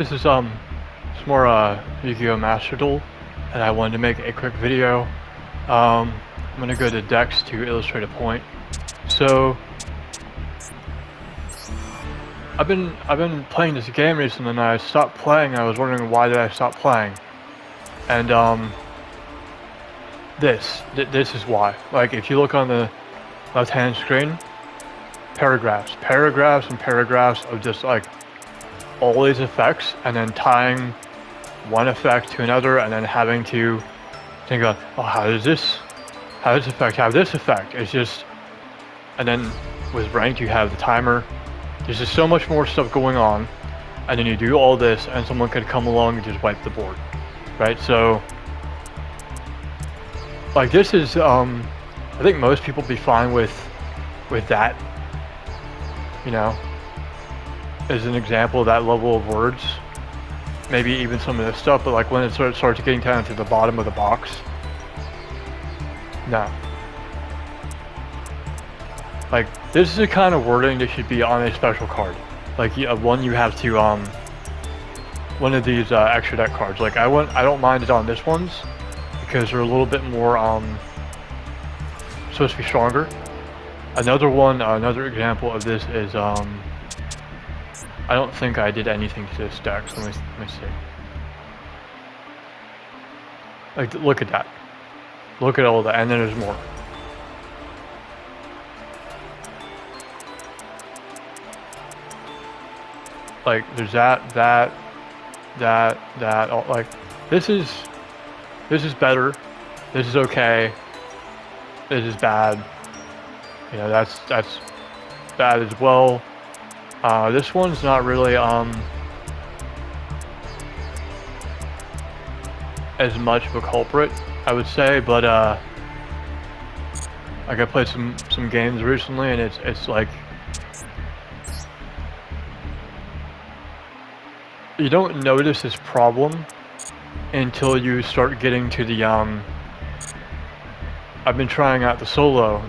This is it's more Yu-Gi-Oh Master Duel, and I wanted to make a quick video. I'm gonna go to decks to illustrate a point. So I've been playing this game recently, and I stopped playing. I was wondering why did I stop playing, and this is why. Like if you look on the left-hand screen, paragraphs, and paragraphs of just like all these effects, and then tying one effect to another, and then having to think about, oh, how does this effect have this effect? It's just, and then with ranked you have the timer. There's just so much more stuff going on, and then you do all this, and someone could come along and just wipe the board, right? So, like this is, I think most people be fine with that, you know, as an example of that level of words. Maybe even some of this stuff, but like when it starts getting down to the bottom of the box, no. Like this is the kind of wording that should be on a special card. Like one you have to one of these extra deck cards. Like I don't mind it on this ones because they're a little bit more supposed to be stronger. Another one, another example of this is I don't think I did anything to this deck, so let me see. Like, look at that. Look at all that, and then there's more. Like, there's that, all, like, this is better, this is okay, this is bad, you know, that's bad as well. This one's not really as much of a culprit, I would say, but like I played some games recently, and it's like you don't notice this problem until you start getting to the I've been trying out the solo.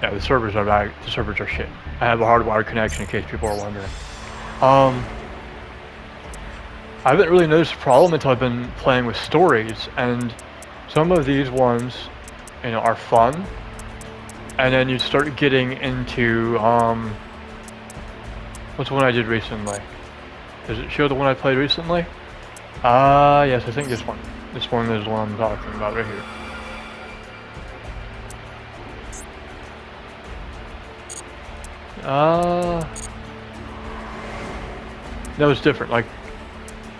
Yeah, the servers are shit. I have a hardwired connection in case people are wondering. I haven't really noticed a problem until I've been playing with stories, and some of these ones, you know, are fun. And then you start getting into what's the one I did recently? Does it show the one I played recently? Yes, I think this one. This one is the one I'm talking about right here. No, it's different. Like,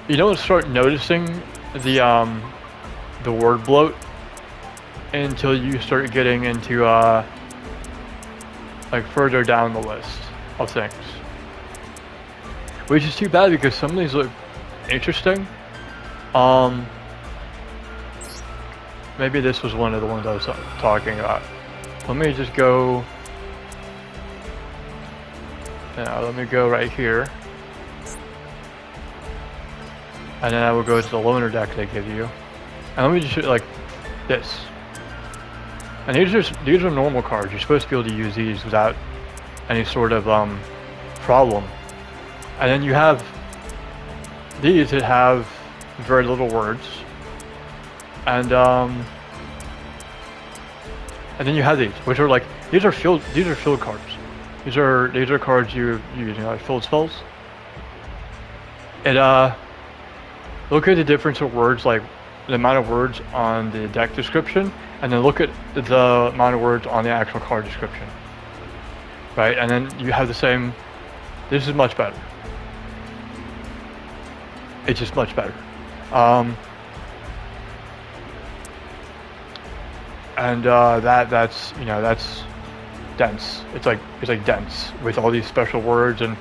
you don't start noticing the word bloat until you start getting into like further down the list of things, which is too bad because some of these look interesting. Maybe this was one of the ones I was talking about. Let me just go. Now let me go right here, and then I will go to the loaner deck they give you, and let me just show, like this. And these are normal cards. You're supposed to be able to use these without any sort of problem. And then you have these that have very little words, and then you have these, which are like these are field cards. These are cards you know, like field spells. It look at the difference of words, like the amount of words on the deck description, and then look at the amount of words on the actual card description. Right, and then you have the same. This is much better. It's just much better. And that's, you know, that's dense. It's like dense with all these special words, and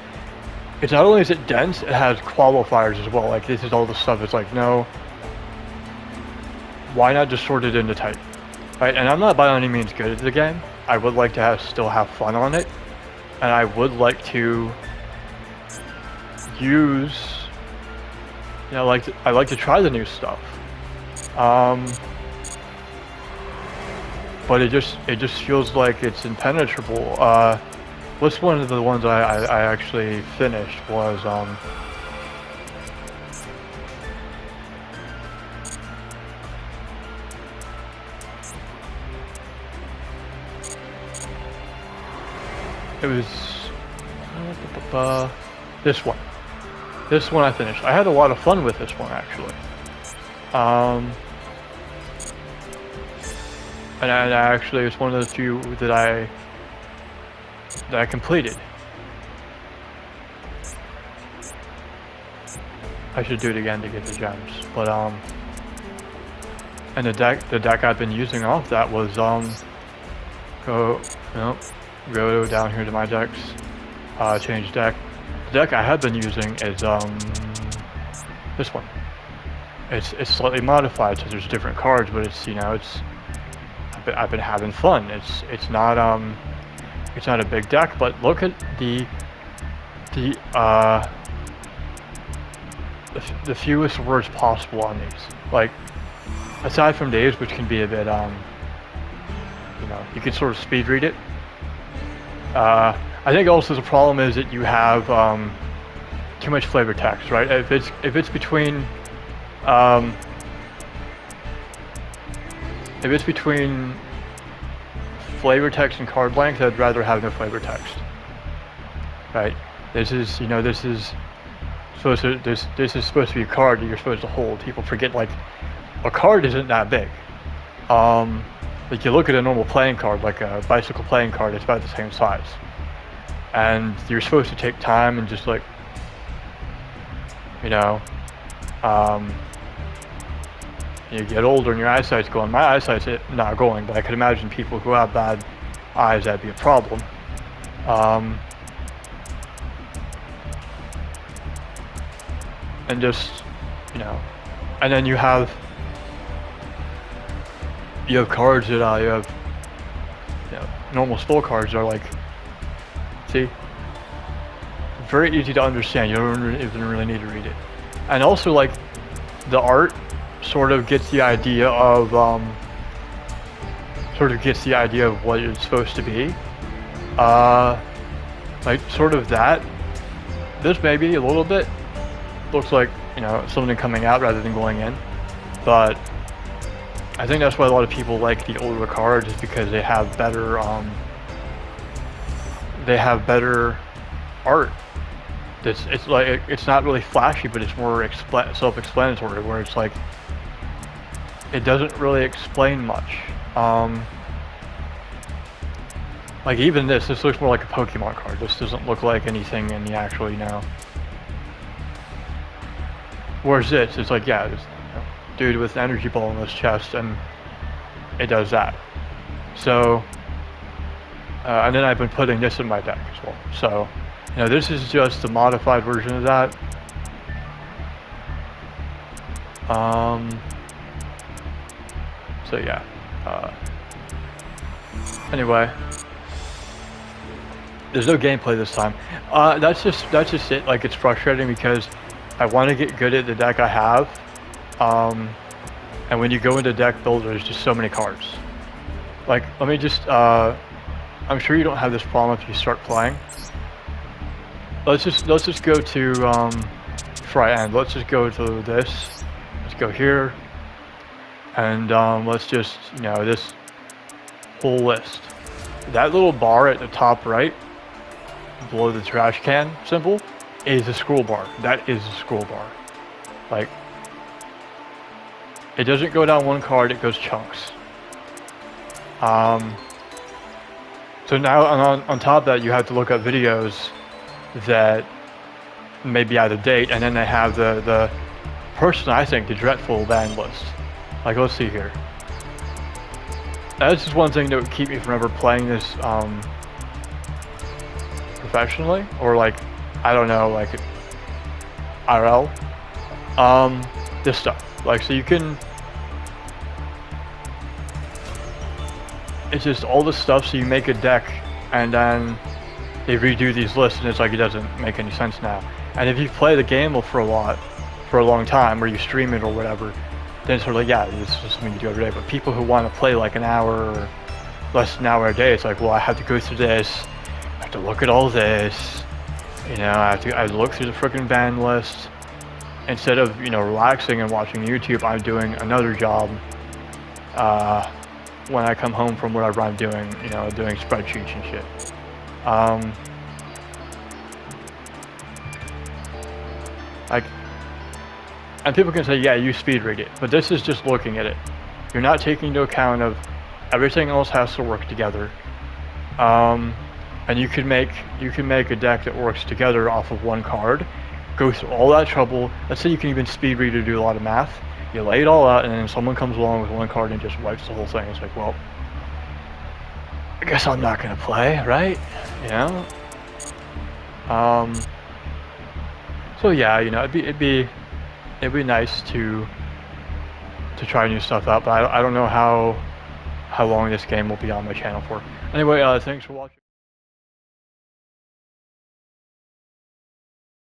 it's not only is it dense, it has qualifiers as well. Like this is all the stuff. It's like, no, why not just sort it into type, right? And I'm not by any means good at the game. I would like to still have fun on it, and I would like to use, you know, I like to try the new stuff. But it just feels like it's impenetrable. What's one of the ones I actually finished was It was this one. This one I finished. I had a lot of fun with this one actually. And I actually it's one of the few that I completed. I should do it again to get the gems, but and the deck I've been using off that was go down here to my decks, change deck. The deck I have been using is this one. It's slightly modified, so there's different cards, but it's I've been having fun. It's not a big deck, but look at the fewest words possible on these. Like, aside from days, which can be a bit you can sort of speed read it. I think also the problem is that you have too much flavor text, right? If it's between flavor text and card length, I'd rather have no flavor text. Right? This is supposed to be a card that you're supposed to hold. People forget, like, a card isn't that big. Like, you look at a normal playing card, like a bicycle playing card, it's about the same size. And you're supposed to take time and just, like, you get older and your eyesight's going. My eyesight's not going, but I could imagine people who have bad eyes, that'd be a problem. And just, and then you have cards that you have, normal spell cards are like, see, very easy to understand. You don't even really need to read it. And also, like, the art sort of gets the idea of what it's supposed to be. Like, sort of that. This maybe a little bit looks like, something coming out rather than going in. But I think that's why a lot of people like the older cards, is because they have better art. It's like, it's not really flashy, but it's more self-explanatory, where it's like, it doesn't really explain much. Like, even this looks more like a Pokemon card. This doesn't look like anything in the actual, Whereas this, it's like, yeah, this dude with an energy ball in his chest, and it does that. So, and then I've been putting this in my deck as well. So, this is just the modified version of that. So yeah. Anyway, there's no gameplay this time. That's just it. Like, it's frustrating because I want to get good at the deck I have. And when you go into deck builder, there's just so many cards. Like, let me just, I'm sure you don't have this problem if you start playing. Let's just go to, before I end, let's just go to this. Let's go here. And let's just, this whole list. That little bar at the top right, below the trash can symbol, is a scroll bar. That is a scroll bar. Like, it doesn't go down one card, it goes chunks. So now on top of that, you have to look up videos that may be out of date, and then they have the personally, I think, the dreadful ban list. Like, let's see here. That's just one thing that would keep me from ever playing this professionally, or like, I don't know, like IRL. This stuff. Like, so you can, it's just all this stuff, so you make a deck, and then they redo these lists, and it's like, it doesn't make any sense now. And if you play the game for a long time, or you stream it or whatever, then it's sort of like, yeah, this is just something you do every day. But people who want to play like an hour or less than an hour a day, it's like, well, I have to go through this, I have to look at all this, I have to look through the freaking ban list. Instead of, relaxing and watching YouTube, I'm doing another job when I come home from whatever I'm doing, doing spreadsheets and shit. Like, and people can say, yeah, you speed read it, but this is just looking at it. You're not taking into account of everything else has to work together. And you can make a deck that works together off of one card, go through all that trouble. Let's say you can even speed read or do a lot of math. You lay it all out, and then someone comes along with one card and just wipes the whole thing. It's like, well, I guess I'm not gonna play, right? You know. So yeah, you know, it'd be nice to try new stuff out, but I don't know how long this game will be on my channel for. Anyway, thanks for watching.